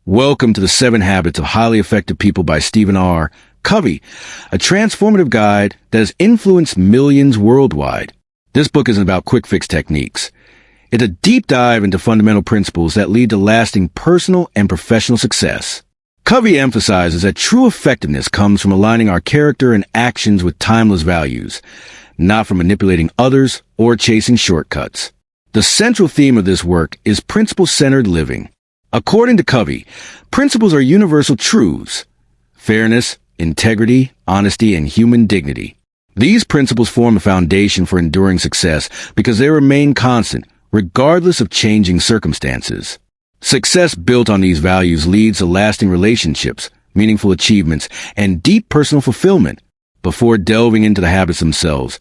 Welcome to the 7 Habits of Highly Effective People by Stephen R. Covey, a transformative guide that has influenced millions worldwide. This book isn't about quick fix techniques. It's a deep dive into fundamental principles that lead to lasting personal and professional success. Covey emphasizes that true effectiveness comes from aligning our character and actions with timeless values, not from manipulating others or chasing shortcuts. The central theme of this work is principle-centered living. According to Covey, principles are universal truths: fairness, integrity, honesty, and human dignity. These principles form a foundation for enduring success because they remain constant, regardless of changing circumstances. Success built on these values leads to lasting relationships, meaningful achievements, and deep personal fulfillment. Before delving into the habits themselves,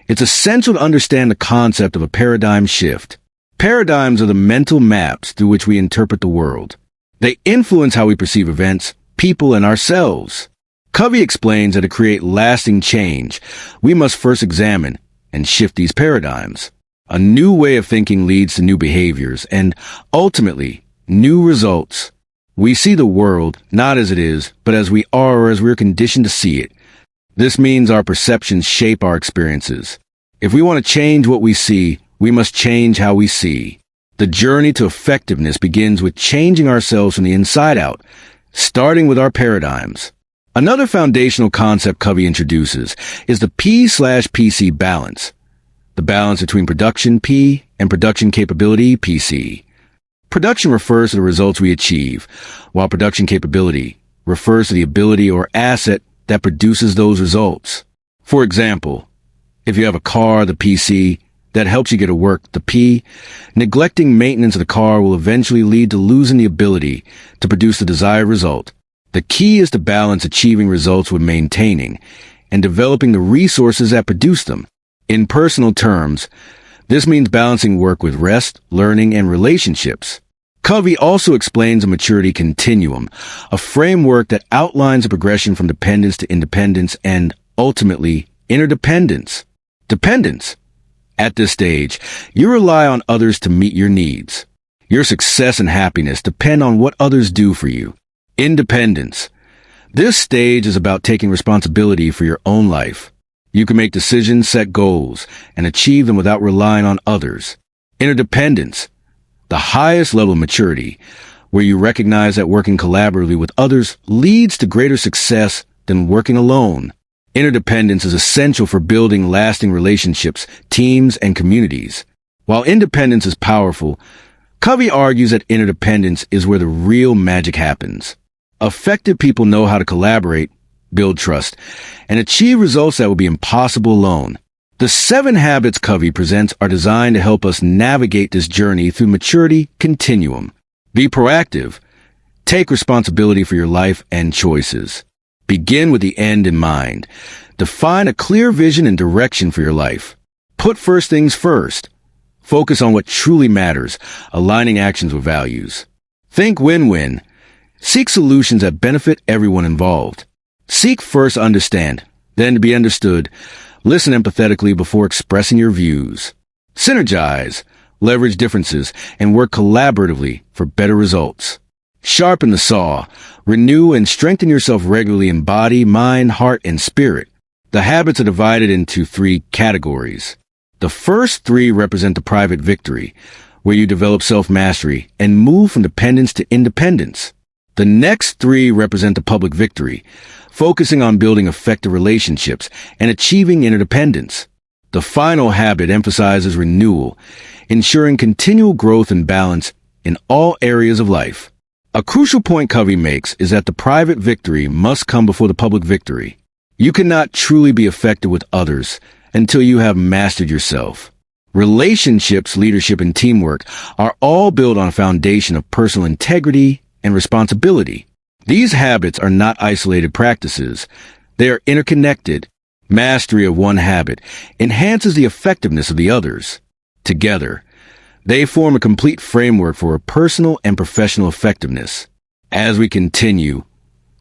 it's essential to understand the concept of a paradigm shift. Paradigms are the mental maps through which we interpret the world. They influence how we perceive events, people, and ourselves. Covey explains that to create lasting change, we must first examine and shift these paradigms. A new way of thinking leads to new behaviors and, ultimately, new results. We see the world not as it is, but as we are or as we're conditioned to see it. This means our perceptions shape our experiences. If we want to change what we see, we must change how we see. The journey to effectiveness begins with changing ourselves from the inside out, starting with our paradigms. Another foundational concept Covey introduces is the P/PC balance. The balance between production P and production capability PC. Production refers to the results we achieve, while production capability refers to the ability or asset that produces those results. For example, if you have a car, the PC, that helps you get to work, the P, neglecting maintenance of the car will eventually lead to losing the ability to produce the desired result. The key is to balance achieving results with maintaining and developing the resources that produce them. In personal terms, this means balancing work with rest, learning, and relationships. Covey also explains a maturity continuum, a framework that outlines a progression from dependence to independence and, ultimately, interdependence. Dependence. At this stage, you rely on others to meet your needs. Your success and happiness depend on what others do for you. Independence. This stage is about taking responsibility for your own life. You can make decisions, set goals, and achieve them without relying on others. Interdependence. The highest level of maturity, where you recognize that working collaboratively with others leads to greater success than working alone. Interdependence is essential for building lasting relationships, teams, and communities. While independence is powerful, Covey argues that interdependence is where the real magic happens. Effective people know how to collaborate, build trust, and achieve results that would be impossible alone. The 7 habits Covey presents are designed to help us navigate this journey through maturity continuum. Be proactive. Take responsibility for your life and choices. Begin with the end in mind. Define a clear vision and direction for your life. Put first things first. Focus on what truly matters, aligning actions with values. Think win-win. Seek solutions that benefit everyone involved. Seek first to understand, then to be understood. Listen empathetically before expressing your views. Synergize. Leverage differences and work collaboratively for better results. Sharpen the saw. Renew and strengthen yourself regularly in body, mind, heart, and spirit. The habits are divided into 3 categories. The first 3 represent the private victory, where you develop self-mastery and move from dependence to independence. The next 3 represent the public victory, focusing on building effective relationships and achieving interdependence. The final habit emphasizes renewal, ensuring continual growth and balance in all areas of life. A crucial point Covey makes is that the private victory must come before the public victory. You cannot truly be effective with others until you have mastered yourself. Relationships, leadership, and teamwork are all built on a foundation of personal integrity and responsibility. These habits are not isolated practices. They are interconnected. Mastery of one habit enhances the effectiveness of the others. Together, they form a complete framework for personal and professional effectiveness. As we continue,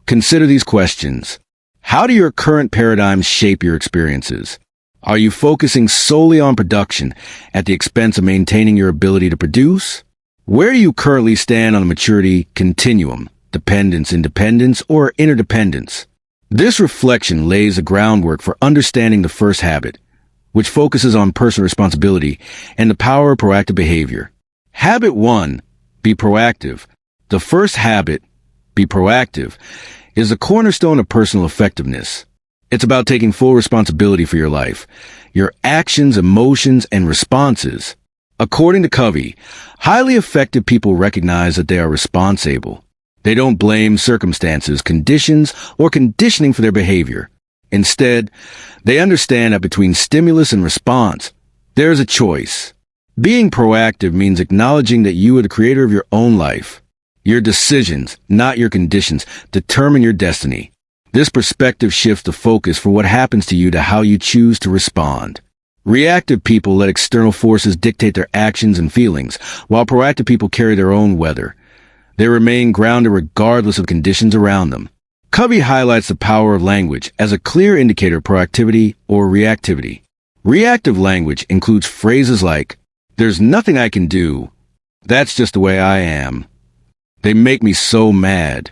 consider these questions. How do your current paradigms shape your experiences? Are you focusing solely on production at the expense of maintaining your ability to produce? Where do you currently stand on the maturity continuum? Dependence, independence, or interdependence? This reflection lays the groundwork for understanding the first habit, which focuses on personal responsibility and the power of proactive behavior. Habit 1, be proactive. The first habit, be proactive, is the cornerstone of personal effectiveness. It's about taking full responsibility for your life, your actions, emotions, and responses. According to Covey, highly effective people recognize that they are responsible. They don't blame circumstances, conditions, or conditioning for their behavior. Instead, they understand that between stimulus and response, there is a choice. Being proactive means acknowledging that you are the creator of your own life. Your decisions, not your conditions, determine your destiny. This perspective shifts the focus for what happens to you to how you choose to respond. Reactive people let external forces dictate their actions and feelings, while proactive people carry their own weather. They remain grounded regardless of conditions around them. Covey highlights the power of language as a clear indicator of proactivity or reactivity. Reactive language includes phrases like, "There's nothing I can do. That's just the way I am. They make me so mad."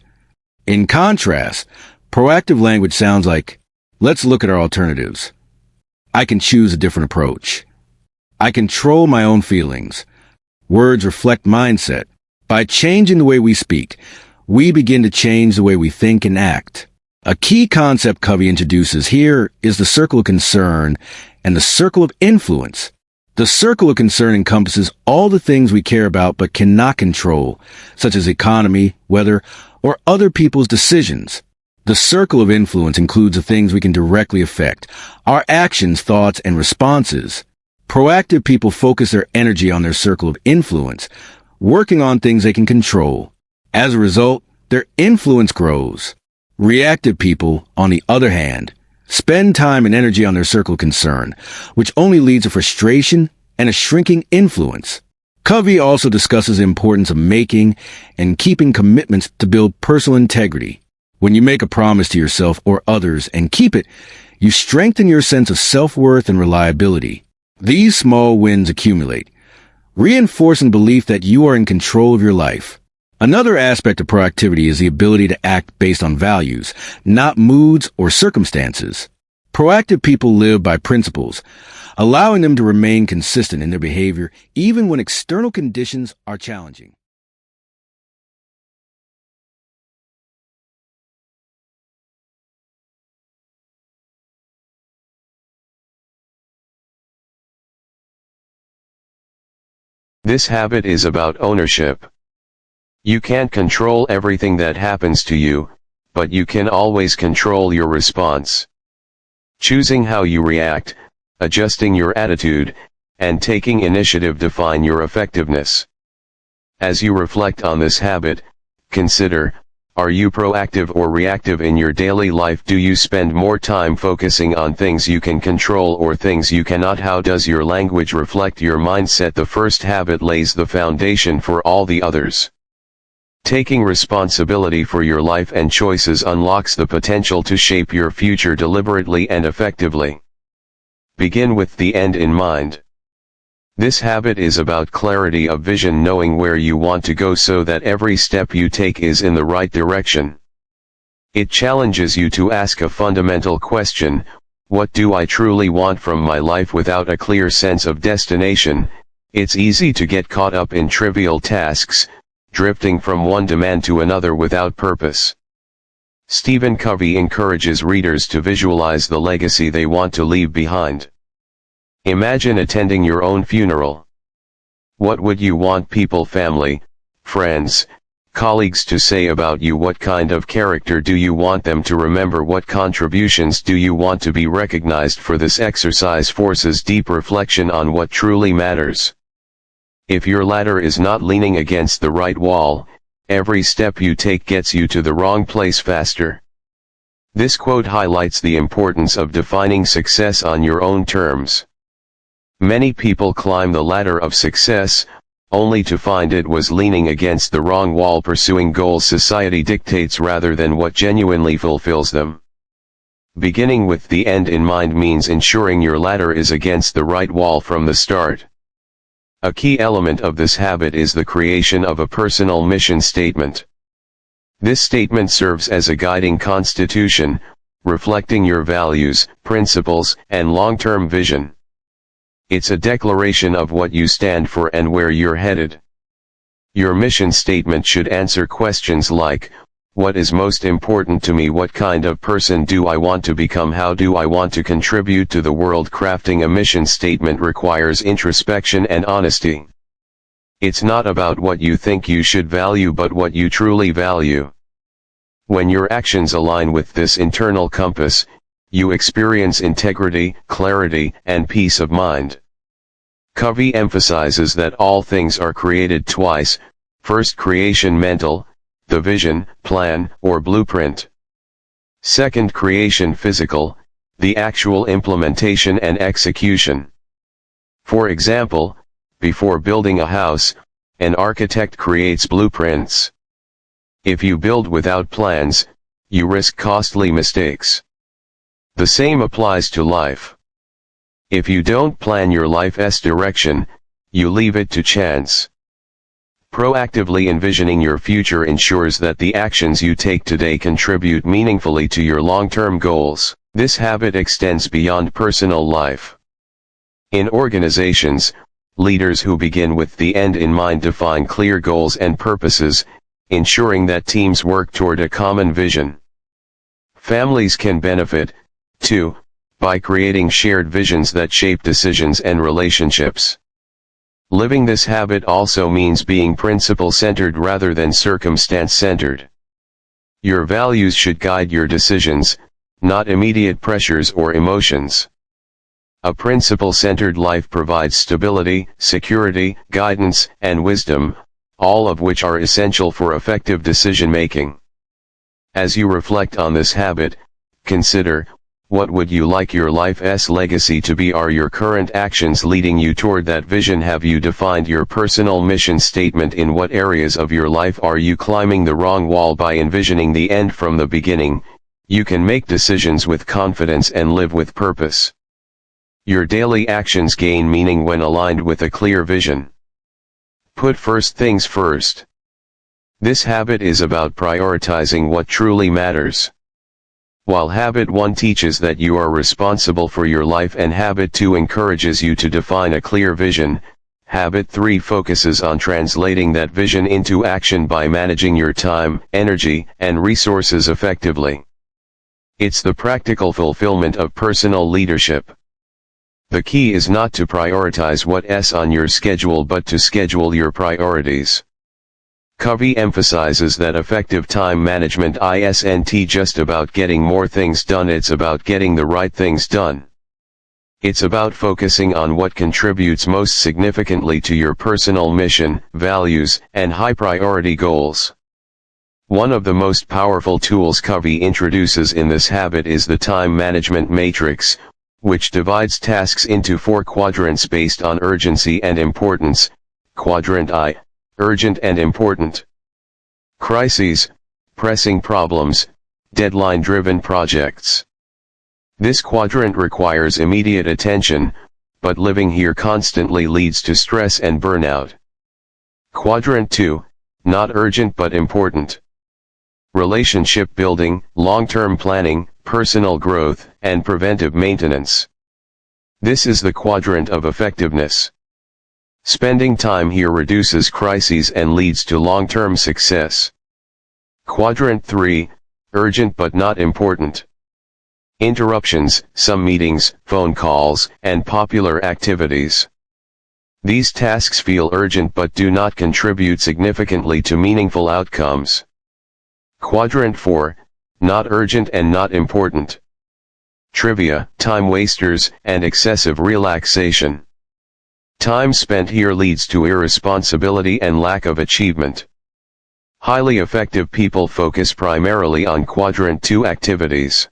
In contrast, proactive language sounds like, "Let's look at our alternatives. I can choose a different approach. I control my own feelings." Words reflect mindset. By changing the way we speak, we begin to change the way we think and act. A key concept Covey introduces here is the circle of concern and the circle of influence. The circle of concern encompasses all the things we care about but cannot control, such as economy, weather, or other people's decisions. The circle of influence includes the things we can directly affect, our actions, thoughts, and responses. Proactive people focus their energy on their circle of influence, working on things they can control. As a result, their influence grows. Reactive people, on the other hand, spend time and energy on their circle of concern, which only leads to frustration and a shrinking influence. Covey also discusses the importance of making and keeping commitments to build personal integrity. When you make a promise to yourself or others and keep it, you strengthen your sense of self-worth and reliability. These small wins accumulate, reinforcing belief that you are in control of your life. Another aspect of proactivity is the ability to act based on values, not moods or circumstances. Proactive people live by principles, allowing them to remain consistent in their behavior even when external conditions are challenging. This habit is about ownership. You can't control everything that happens to you, but you can always control your response. Choosing how you react, adjusting your attitude, and taking initiative define your effectiveness. As you reflect on this habit, consider, are you proactive or reactive in your daily life? Do you spend more time focusing on things you can control or things you cannot? How does your language reflect your mindset? The first habit lays the foundation for all the others. Taking responsibility for your life and choices unlocks the potential to shape your future deliberately and effectively. Begin with the end in mind. This habit is about clarity of vision, knowing where you want to go so that every step you take is in the right direction. It challenges you to ask a fundamental question: what do I truly want from my life? Without a clear sense of destination, it's easy to get caught up in trivial tasks, drifting from one demand to another without purpose. Stephen Covey encourages readers to visualize the legacy they want to leave behind. Imagine attending your own funeral. What would you want people, family, friends, colleagues to say about you? What kind of character do you want them to remember? What contributions do you want to be recognized for? This exercise forces deep reflection on what truly matters. If your ladder is not leaning against the right wall, every step you take gets you to the wrong place faster. This quote highlights the importance of defining success on your own terms. Many people climb the ladder of success, only to find it was leaning against the wrong wall, pursuing goals society dictates rather than what genuinely fulfills them. Beginning with the end in mind means ensuring your ladder is against the right wall from the start. A key element of this habit is the creation of a personal mission statement. This statement serves as a guiding constitution, reflecting your values, principles, and long-term vision. It's a declaration of what you stand for and where you're headed. Your mission statement should answer questions like, what is most important to me? What kind of person do I want to become? How do I want to contribute to the world? Crafting a mission statement requires introspection and honesty. It's not about what you think you should value but what you truly value. When your actions align with this internal compass, you experience integrity, clarity, and peace of mind. Covey emphasizes that all things are created twice: first creation mental, the vision, plan, or blueprint. Second creation physical, the actual implementation and execution. For example, before building a house, an architect creates blueprints. If you build without plans, you risk costly mistakes. The same applies to life. If you don't plan your life's direction, you leave it to chance. Proactively envisioning your future ensures that the actions you take today contribute meaningfully to your long-term goals. This habit extends beyond personal life. In organizations, leaders who begin with the end in mind define clear goals and purposes, ensuring that teams work toward a common vision. Families can benefit, too, by creating shared visions that shape decisions and relationships. Living this habit also means being principle-centered rather than circumstance-centered. Your values should guide your decisions, not immediate pressures or emotions. A principle-centered life provides stability, security, guidance, and wisdom, all of which are essential for effective decision-making. As you reflect on this habit, consider, what would you like your life's legacy to be? Are your current actions leading you toward that vision? Have you defined your personal mission statement? In what areas of your life are you climbing the wrong wall? By envisioning the end from the beginning, you can make decisions with confidence and live with purpose. Your daily actions gain meaning when aligned with a clear vision. Put first things first. This habit is about prioritizing what truly matters. While Habit 1 teaches that you are responsible for your life and Habit 2 encourages you to define a clear vision, Habit 3 focuses on translating that vision into action by managing your time, energy, and resources effectively. It's the practical fulfillment of personal leadership. The key is not to prioritize what's on your schedule but to schedule your priorities. Covey emphasizes that effective time management isn't just about getting more things done, it's about getting the right things done. It's about focusing on what contributes most significantly to your personal mission, values, and high-priority goals. One of the most powerful tools Covey introduces in this habit is the time management matrix, which divides tasks into 4 quadrants based on urgency and importance. Quadrant I: urgent and important. Crises, pressing problems, deadline-driven projects. This quadrant requires immediate attention, but living here constantly leads to stress and burnout. Quadrant 2, not urgent but important. Relationship building, long-term planning, personal growth, and preventive maintenance. This is the quadrant of effectiveness. Spending time here reduces crises and leads to long-term success. Quadrant 3, urgent but not important. Interruptions, some meetings, phone calls, and popular activities. These tasks feel urgent but do not contribute significantly to meaningful outcomes. Quadrant 4, not urgent and not important. Trivia, time wasters, and excessive relaxation. Time spent here leads to irresponsibility and lack of achievement. Highly effective people focus primarily on Quadrant 2 activities.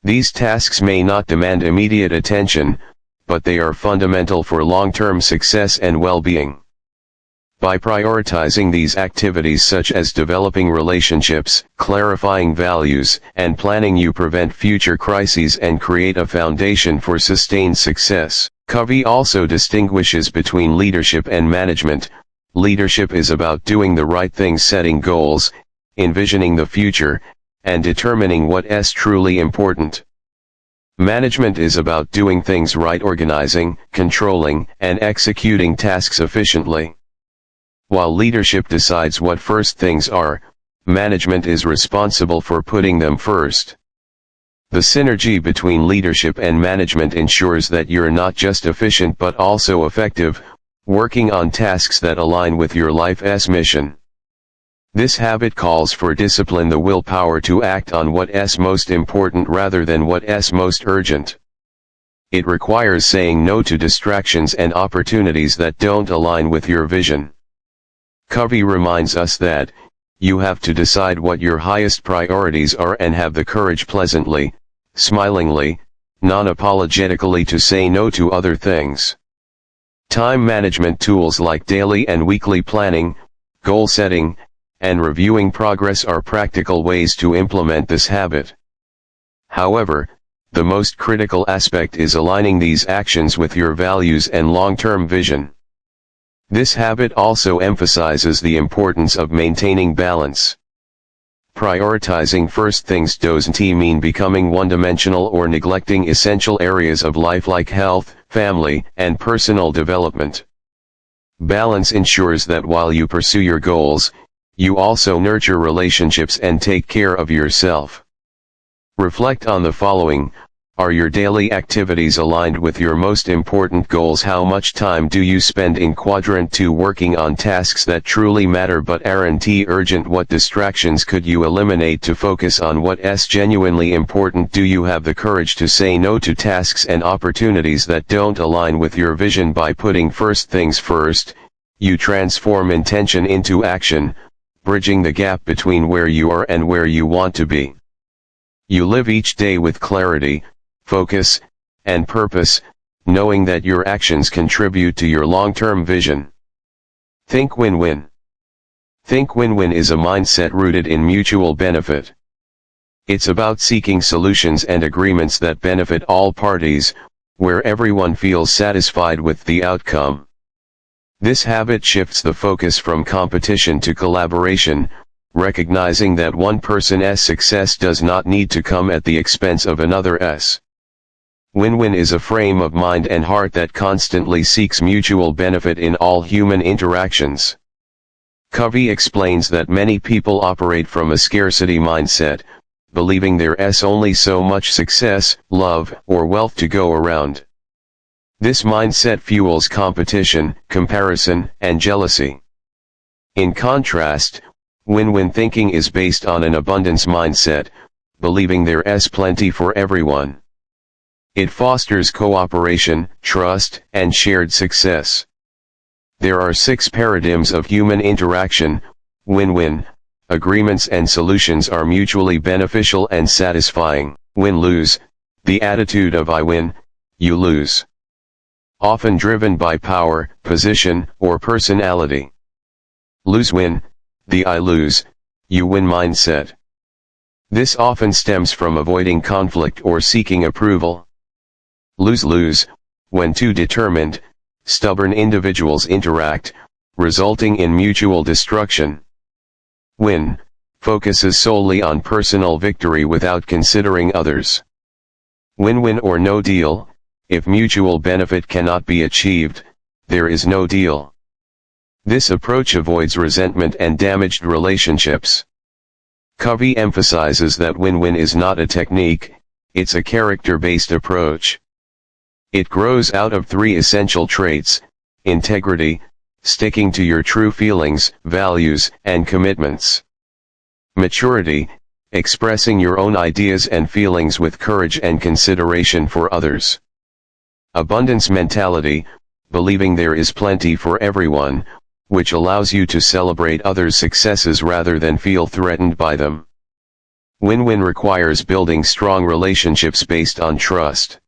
These tasks may not demand immediate attention, but they are fundamental for long-term success and well-being. By prioritizing these activities such as developing relationships, clarifying values, and planning, you prevent future crises and create a foundation for sustained success. Covey also distinguishes between leadership and management. Leadership is about doing the right things, setting goals, envisioning the future, and determining what's truly important. Management is about doing things right, organizing, controlling, and executing tasks efficiently. While leadership decides what first things are, management is responsible for putting them first. The synergy between leadership and management ensures that you're not just efficient but also effective, working on tasks that align with your life's mission. This habit calls for discipline, the willpower to act on what's most important rather than what's most urgent. It requires saying no to distractions and opportunities that don't align with your vision. Covey reminds us that you have to decide what your highest priorities are and have the courage pleasantly, smilingly, non-apologetically to say no to other things. Time management tools like daily and weekly planning, goal setting, and reviewing progress are practical ways to implement this habit. However, the most critical aspect is aligning these actions with your values and long-term vision. This habit also emphasizes the importance of maintaining balance. Prioritizing first things doesn't mean becoming one-dimensional or neglecting essential areas of life like health, family, and personal development. Balance ensures that while you pursue your goals, you also nurture relationships and take care of yourself. Reflect on the following. Are your daily activities aligned with your most important goals? How much time do you spend in quadrant 2 working on tasks that truly matter but aren't urgent? What distractions could you eliminate to focus on what's genuinely important? Do you have the courage to say no to tasks and opportunities that don't align with your vision? By putting first things first, you transform intention into action, bridging the gap between where you are and where you want to be. You live each day with clarity, focus, and purpose, knowing that your actions contribute to your long-term vision. Think win-win. Think win-win is a mindset rooted in mutual benefit. It's about seeking solutions and agreements that benefit all parties, where everyone feels satisfied with the outcome. This habit shifts the focus from competition to collaboration, recognizing that one person's success does not need to come at the expense of another's. Win-win is a frame of mind and heart that constantly seeks mutual benefit in all human interactions. Covey explains that many people operate from a scarcity mindset, believing there's only so much success, love, or wealth to go around. This mindset fuels competition, comparison, and jealousy. In contrast, win-win thinking is based on an abundance mindset, believing there's plenty for everyone. It fosters cooperation, trust, and shared success. There are 6 paradigms of human interaction. Win-win agreements and solutions are mutually beneficial and satisfying. Win-lose, the attitude of I win, you lose. Often driven by power, position, or personality. Lose-win, the I lose, you win mindset. This often stems from avoiding conflict or seeking approval. Lose-lose, when two determined, stubborn individuals interact, resulting in mutual destruction. Win, focuses solely on personal victory without considering others. Win-win or no deal, if mutual benefit cannot be achieved, there is no deal. This approach avoids resentment and damaged relationships. Covey emphasizes that win-win is not a technique, it's a character-based approach. It grows out of 3 essential traits: integrity, sticking to your true feelings, values, and commitments. Maturity, expressing your own ideas and feelings with courage and consideration for others. Abundance mentality, believing there is plenty for everyone, which allows you to celebrate others' successes rather than feel threatened by them. Win-win requires building strong relationships based on trust.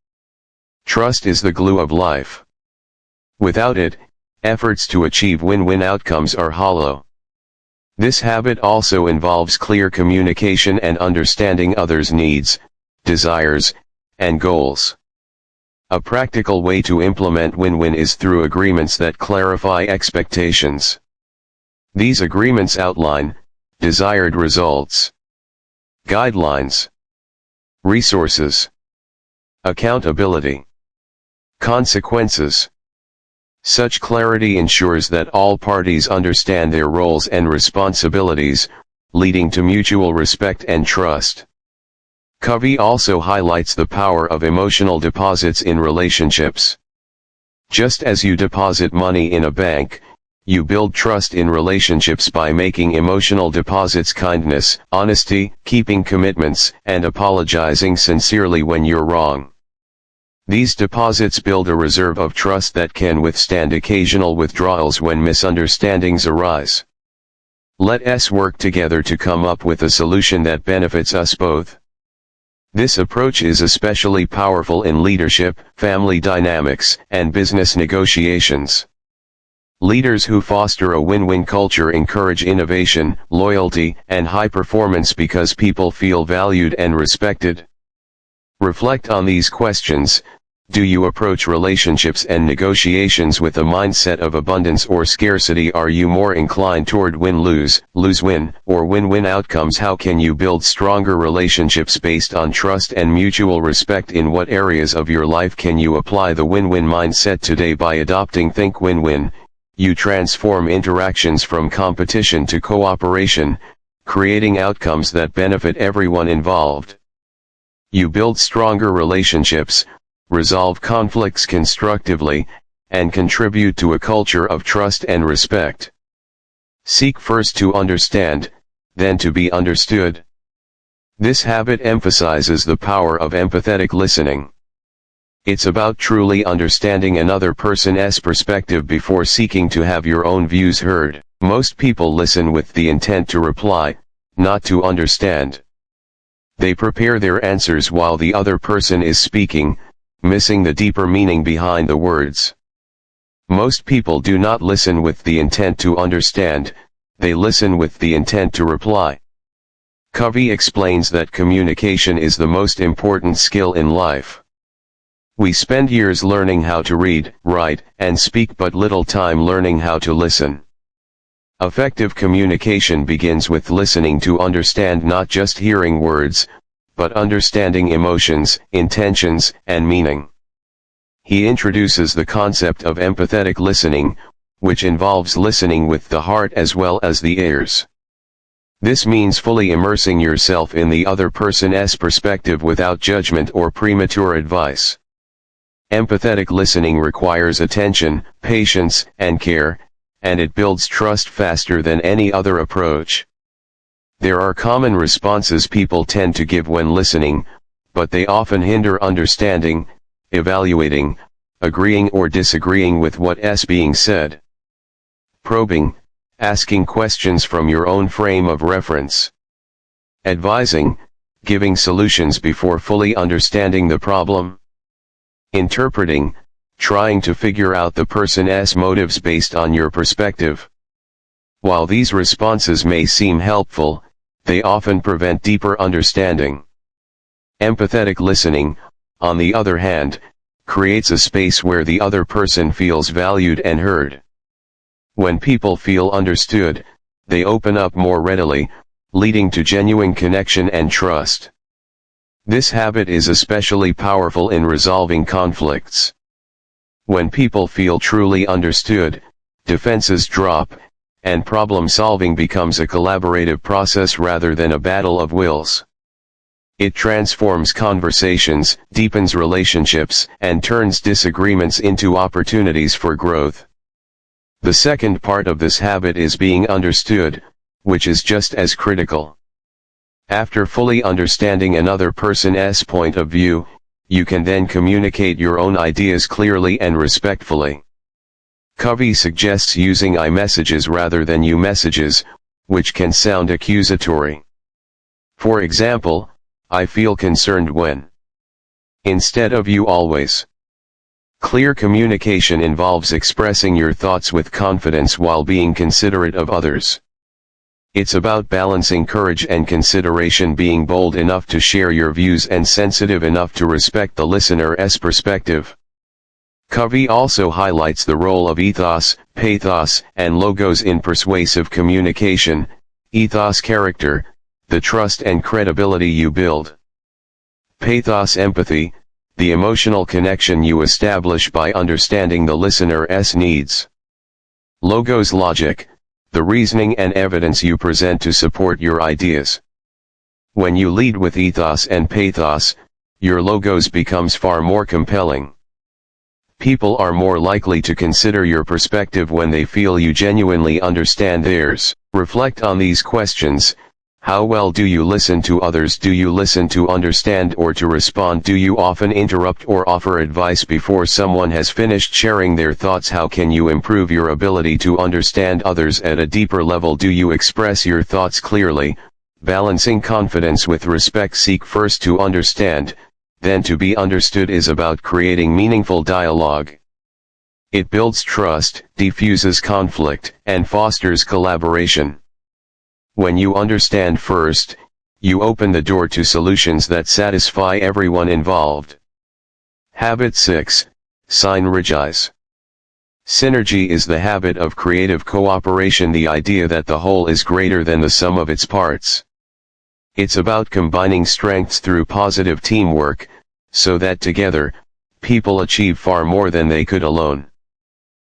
Trust is the glue of life. Without it, efforts to achieve win-win outcomes are hollow. This habit also involves clear communication and understanding others' needs, desires, and goals. A practical way to implement win-win is through agreements that clarify expectations. These agreements outline desired results, guidelines, resources, accountability, consequences. Such clarity ensures that all parties understand their roles and responsibilities, leading to mutual respect and trust. Covey also highlights the power of emotional deposits in relationships. Just as you deposit money in a bank, you build trust in relationships by making emotional deposits: kindness, honesty, keeping commitments, and apologizing sincerely when you're wrong. These deposits build a reserve of trust that can withstand occasional withdrawals when misunderstandings arise. Let us work together to come up with a solution that benefits us both. This approach is especially powerful in leadership, family dynamics, and business negotiations. Leaders who foster a win-win culture encourage innovation, loyalty, and high performance because people feel valued and respected. Reflect on these questions. Do you approach relationships and negotiations with a mindset of abundance or scarcity? Are you more inclined toward win-lose, lose-win, or win-win outcomes? How can you build stronger relationships based on trust and mutual respect? In what areas of your life can you apply the win-win mindset today? By adopting Think Win-Win, you transform interactions from competition to cooperation, creating outcomes that benefit everyone involved. You build stronger relationships, resolve conflicts constructively, and contribute to a culture of trust and respect. Seek first to understand, then to be understood. This habit emphasizes the power of empathetic listening. It's about truly understanding another person's perspective before seeking to have your own views heard. Most people listen with the intent to reply, not to understand. They prepare their answers while the other person is speaking, missing the deeper meaning behind the words. Most people do not listen with the intent to understand, they listen with the intent to reply. Covey explains that communication is the most important skill in life. We spend years learning how to read, write, and speak, but little time learning how to listen. Effective communication begins with listening to understand, not just hearing words, but understanding emotions, intentions, and meaning. He introduces the concept of empathetic listening, which involves listening with the heart as well as the ears. This means fully immersing yourself in the other person's perspective without judgment or premature advice. Empathetic listening requires attention, patience, and care, and it builds trust faster than any other approach. There are common responses people tend to give when listening, but they often hinder understanding, evaluating, agreeing or disagreeing with what's being said. Probing, asking questions from your own frame of reference. Advising, giving solutions before fully understanding the problem. Interpreting, trying to figure out the person's motives based on your perspective. While these responses may seem helpful, they often prevent deeper understanding. Empathetic listening, on the other hand, creates a space where the other person feels valued and heard. When people feel understood, they open up more readily, leading to genuine connection and trust. This habit is especially powerful in resolving conflicts. When people feel truly understood, defenses drop, and problem-solving becomes a collaborative process rather than a battle of wills. It transforms conversations, deepens relationships, and turns disagreements into opportunities for growth. The second part of this habit is being understood, which is just as critical. After fully understanding another person's point of view, you can then communicate your own ideas clearly and respectfully. Covey suggests using I messages rather than you messages, which can sound accusatory. For example, I feel concerned when, instead of you always. Clear communication involves expressing your thoughts with confidence while being considerate of others. It's about balancing courage and consideration, being bold enough to share your views and sensitive enough to respect the listener's perspective. Covey also highlights the role of ethos, pathos, and logos in persuasive communication. Ethos: character, the trust and credibility you build. Pathos: empathy, the emotional connection you establish by understanding the listener's needs. Logos: logic, the reasoning and evidence you present to support your ideas. When you lead with ethos and pathos, your logos becomes far more compelling. People are more likely to consider your perspective when they feel you genuinely understand theirs. Reflect on these questions. How well do you listen to others? Do you listen to understand or to respond? Do you often interrupt or offer advice before someone has finished sharing their thoughts? How can you improve your ability to understand others at a deeper level? Do you express your thoughts clearly? Balancing confidence with respect. Seek first to understand, then to be understood is about creating meaningful dialogue. It builds trust, diffuses conflict, and fosters collaboration. When you understand first, you open the door to solutions that satisfy everyone involved. Habit 6. Synergize. Synergy is the habit of creative cooperation, the idea that the whole is greater than the sum of its parts. It's about combining strengths through positive teamwork, so that together, people achieve far more than they could alone.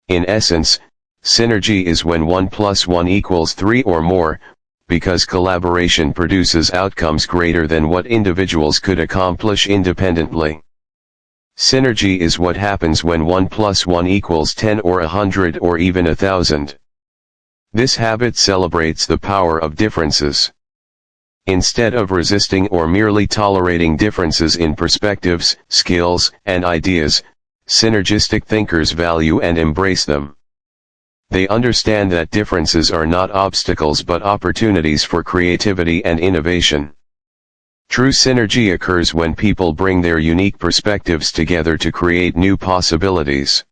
In essence, synergy is when 1 + 1 = 3 or more, because collaboration produces outcomes greater than what individuals could accomplish independently. Synergy is what happens when 1 + 1 = 10 or 100 or even 1,000. This habit celebrates the power of differences. Instead of resisting or merely tolerating differences in perspectives, skills, and ideas, synergistic thinkers value and embrace them. They understand that differences are not obstacles but opportunities for creativity and innovation. True synergy occurs when people bring their unique perspectives together to create new possibilities.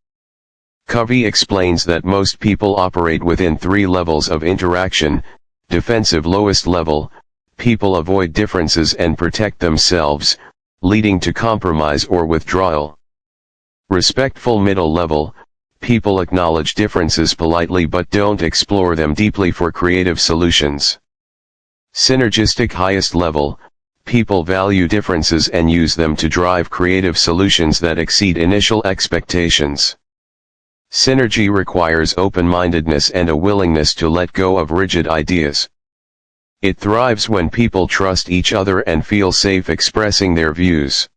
Covey explains that most people operate within 3 levels of interaction. Defensive: lowest level, people avoid differences and protect themselves, leading to compromise or withdrawal. Respectful: middle level, people acknowledge differences politely but don't explore them deeply for creative solutions. Synergistic: highest level, people value differences and use them to drive creative solutions that exceed initial expectations. Synergy requires open-mindedness and a willingness to let go of rigid ideas. It thrives when people trust each other and feel safe expressing their views.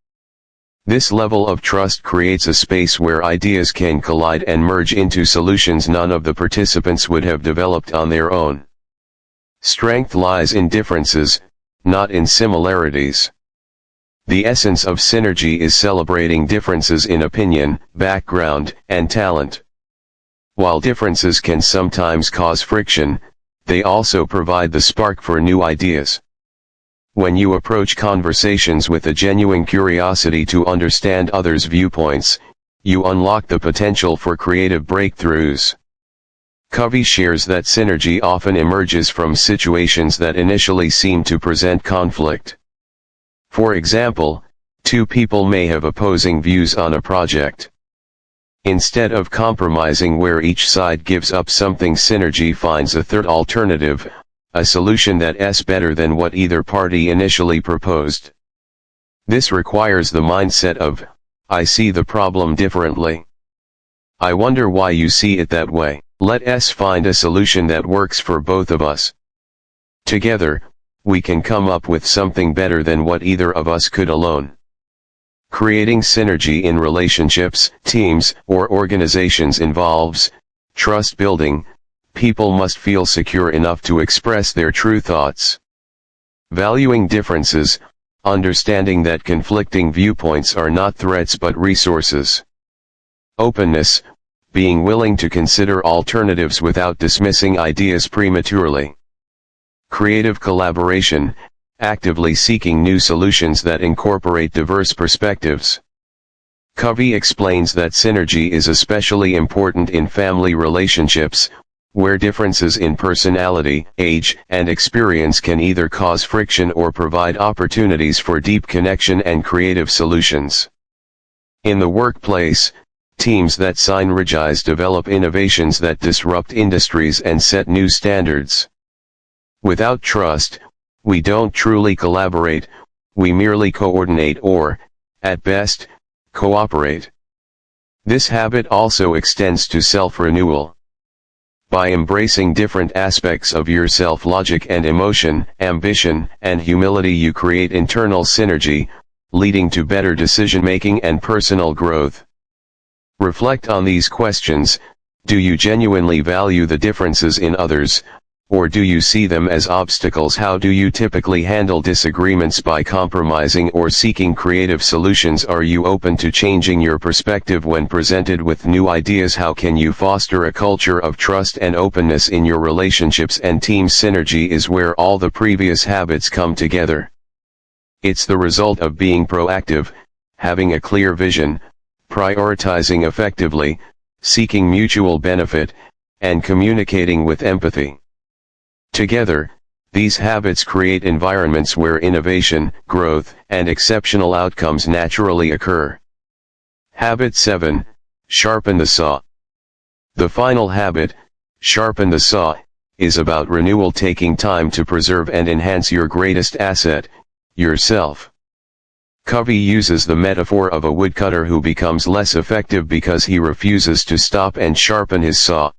This level of trust creates a space where ideas can collide and merge into solutions none of the participants would have developed on their own. Strength lies in differences, not in similarities. The essence of synergy is celebrating differences in opinion, background, and talent. While differences can sometimes cause friction, they also provide the spark for new ideas. When you approach conversations with a genuine curiosity to understand others' viewpoints, you unlock the potential for creative breakthroughs. Covey shares that synergy often emerges from situations that initially seem to present conflict. For example, 2 people may have opposing views on a project. Instead of compromising where each side gives up something, synergy finds a third alternative, a solution that's better than what either party initially proposed. This requires the mindset of, I see the problem differently. I wonder why you see it that way. Let's find a solution that works for both of us. Together, we can come up with something better than what either of us could alone. Creating synergy in relationships, teams, or organizations involves trust building. People must feel secure enough to express their true thoughts. Valuing differences, understanding that conflicting viewpoints are not threats but resources. Openness, being willing to consider alternatives without dismissing ideas prematurely. Creative collaboration, actively seeking new solutions that incorporate diverse perspectives. Covey explains that synergy is especially important in family relationships, where differences in personality, age, and experience can either cause friction or provide opportunities for deep connection and creative solutions. In the workplace, Teams that synergize develop innovations that disrupt industries and set new standards. Without trust, we don't truly collaborate, we merely coordinate or, at best, cooperate. This habit also extends to self-renewal. By embracing different aspects of yourself, logic and emotion, ambition and humility, you create internal synergy, leading to better decision-making and personal growth. Reflect on these questions. Do you genuinely value the differences in others, or do you see them as obstacles? How do you typically handle disagreements? By compromising or seeking creative solutions? Are you open to changing your perspective when presented with new ideas? How can you foster a culture of trust and openness in your relationships and team? Synergy is where all the previous habits come together. It's the result of being proactive, having a clear vision, prioritizing effectively, seeking mutual benefit, and communicating with empathy. Together, these habits create environments where innovation, growth, and exceptional outcomes naturally occur. Habit 7. Sharpen the saw. The final habit, sharpen the saw, is about renewal, taking time to preserve and enhance your greatest asset, yourself. Covey uses the metaphor of a woodcutter who becomes less effective because he refuses to stop and sharpen his saw.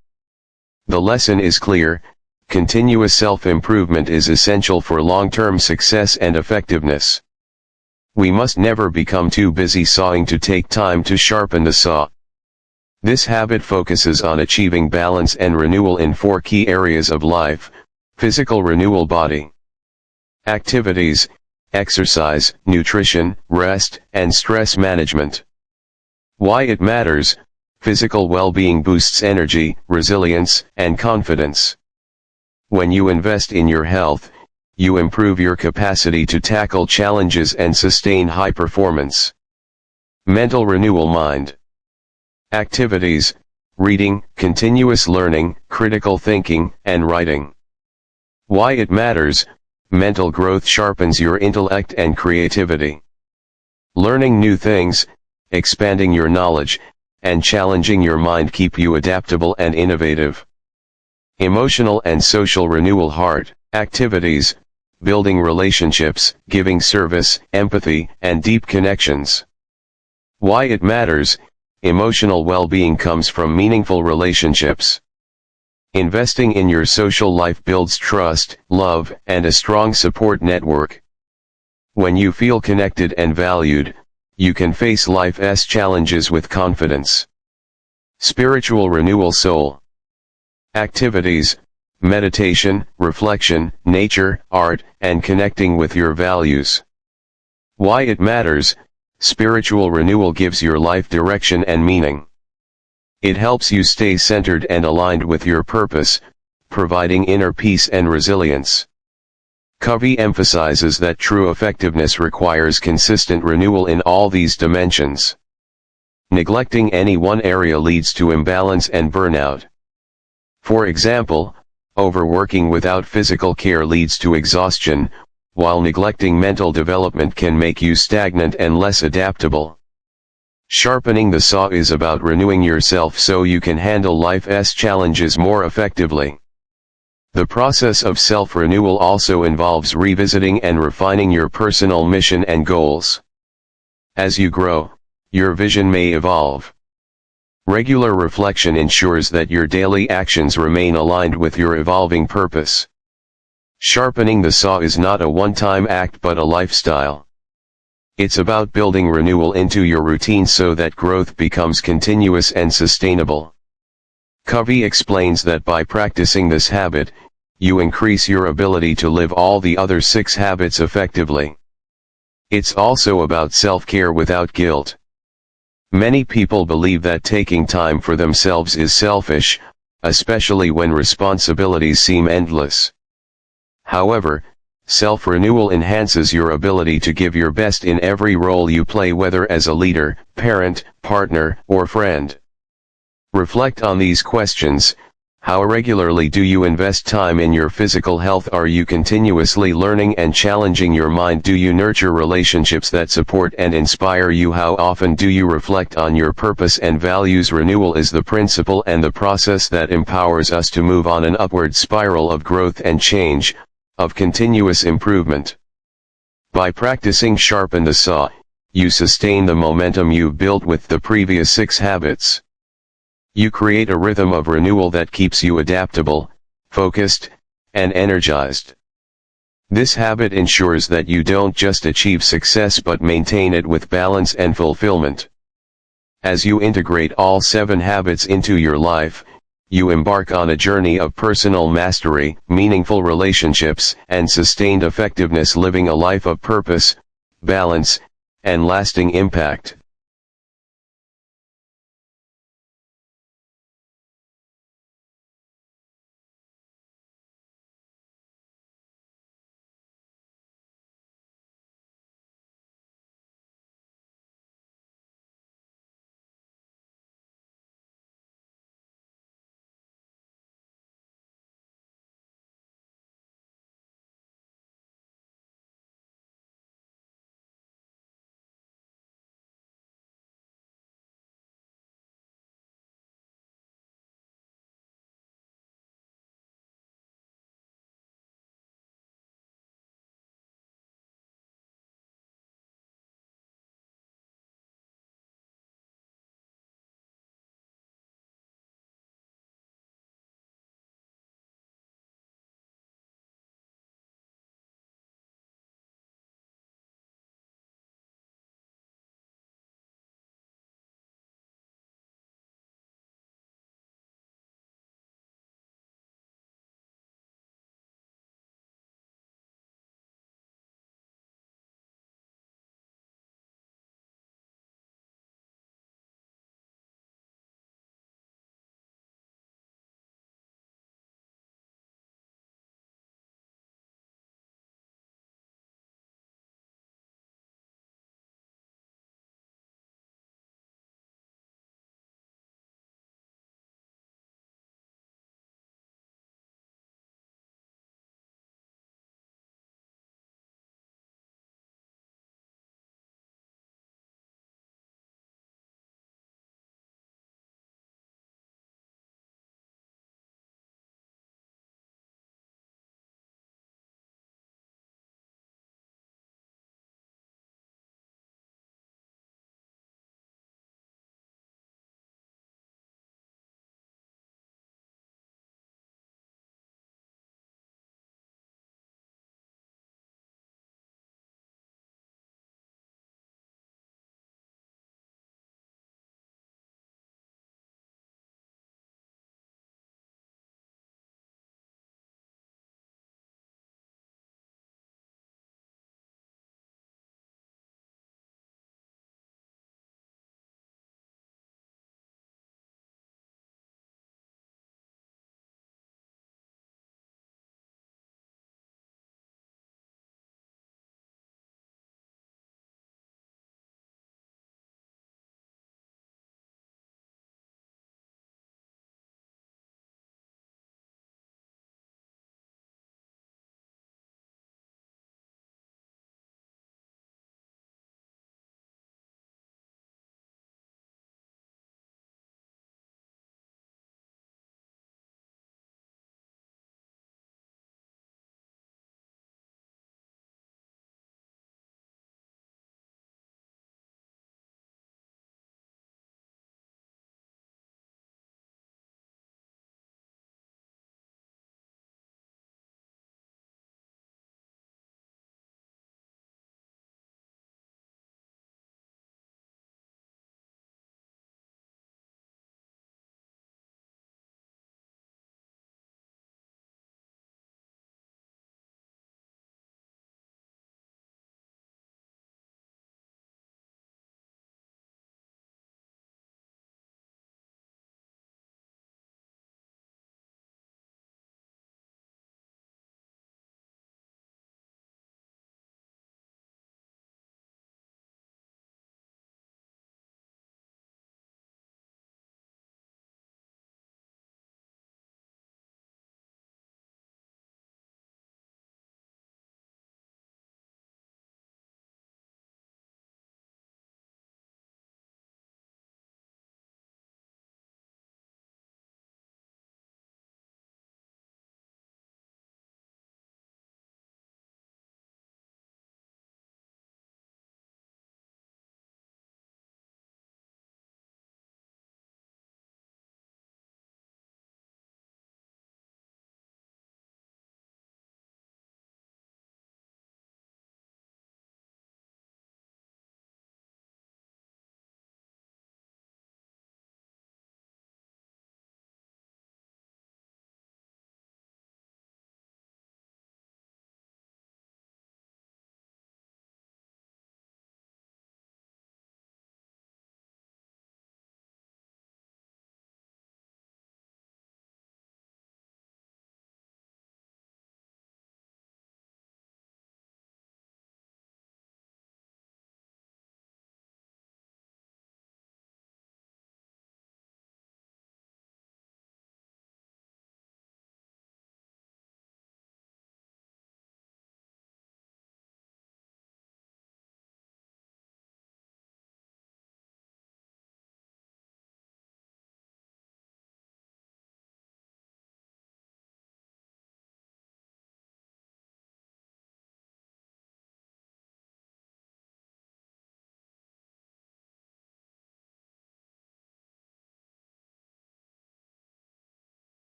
The lesson is clear: continuous self-improvement is essential for long-term success and effectiveness. We must never become too busy sawing to take time to sharpen the saw. This habit focuses on achieving balance and renewal in 4 key areas of life: physical renewal, body, activities, exercise, nutrition, rest, and stress management. Why it matters: physical well-being boosts energy, resilience, and confidence. When you invest in your health, you improve your capacity to tackle challenges and sustain high performance. Mental renewal, mind, activities, reading, continuous learning, critical thinking, and writing. Why it matters: mental growth sharpens your intellect and creativity. Learning new things, expanding your knowledge, and challenging your mind keep you adaptable and innovative. Emotional and social renewal, heart, activities, building relationships, giving service, empathy, and deep connections. Why it matters: emotional well-being comes from meaningful relationships. Investing in your social life builds trust, love, and a strong support network. When you feel connected and valued, you can face life's challenges with confidence. Spiritual renewal, soul, activities, meditation, reflection, nature, art, and connecting with your values. Why it matters: spiritual renewal gives your life direction and meaning. It helps you stay centered and aligned with your purpose, providing inner peace and resilience. Covey emphasizes that true effectiveness requires consistent renewal in all these dimensions. Neglecting any one area leads to imbalance and burnout. For example, overworking without physical care leads to exhaustion, while neglecting mental development can make you stagnant and less adaptable. Sharpening the saw is about renewing yourself so you can handle life's challenges more effectively. The process of self-renewal also involves revisiting and refining your personal mission and goals. As you grow, your vision may evolve. Regular reflection ensures that your daily actions remain aligned with your evolving purpose. Sharpening the saw is not a one-time act but a lifestyle. It's about building renewal into your routine so that growth becomes continuous and sustainable. Covey explains that by practicing this habit, you increase your ability to live all the other 6 habits effectively. It's also about self-care without guilt. Many people believe that taking time for themselves is selfish, especially when responsibilities seem endless. However, self-renewal enhances your ability to give your best in every role you play, whether as a leader, parent, partner, or friend. Reflect on these questions: How regularly do you invest time in your physical health? Are you continuously learning and challenging your mind? Do you nurture relationships that support and inspire you? How often do you reflect on your purpose and values? Renewal is the principle and the process that empowers us to move on an upward spiral of growth and change, of continuous improvement. By practicing sharpen the saw, you sustain the momentum you've built with the previous 6 habits. You create a rhythm of renewal that keeps you adaptable, focused, and energized. This habit ensures that you don't just achieve success but maintain it with balance and fulfillment. As you integrate all 7 habits into your life, you embark on a journey of personal mastery, meaningful relationships, and sustained effectiveness, living a life of purpose, balance, and lasting impact.